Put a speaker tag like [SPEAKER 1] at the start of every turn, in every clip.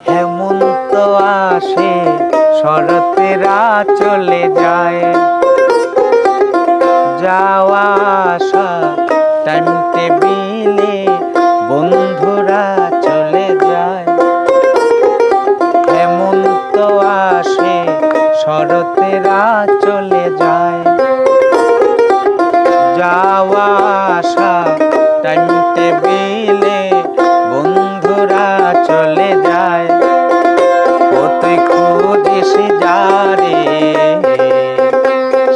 [SPEAKER 1] হেমন্ত আসে, শরতেরা চলে যায়, যাওয়া আসা টাইম টেবিলে বন্ধুরা চলে যায়। হেমন্ত আসে, শরতেরা চলে যায়, যাওয়া আসা টাইম টেবিলে বন্ধুরা চলে যায়। ও তুই খুঁজিস যারে,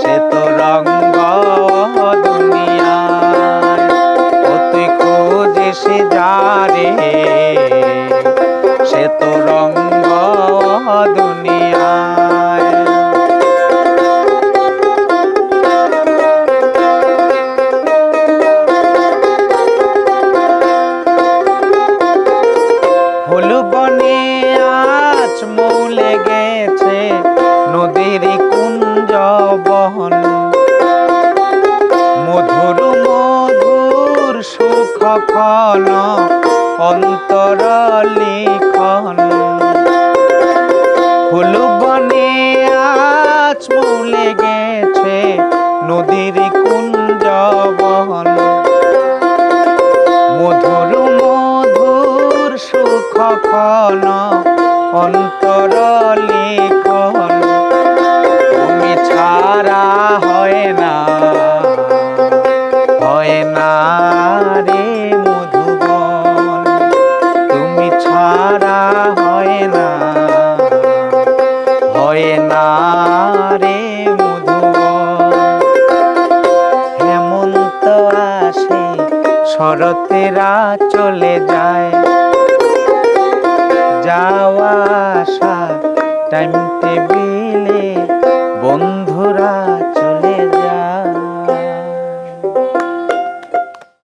[SPEAKER 1] সে তো রঙ্গ দুনিয়ায়। ও তুই খুঁজিস যারে, সে তো রঙ্গ দুনিয়ায়। হলু বনে আজ মৌলে গেছে, নদীর কুঞ্জ বহন। মধুর মধুর সুখ খন, অন্তর লিখন। হলু বনে আজ মৌলে গেছে, নদীর কুঞ্জ বহন। মধুর মধুর সুখ খন, অন্তর লিখন। তুমি ছাড়া হয় না, হয় না রে মধুবন। তুমি ছাড়া হয় না, হয় না রে মধুবন। হেমন্ত আসে, শরতেরা চলে যায়, যাওয়া আসা টাইম টেবিলে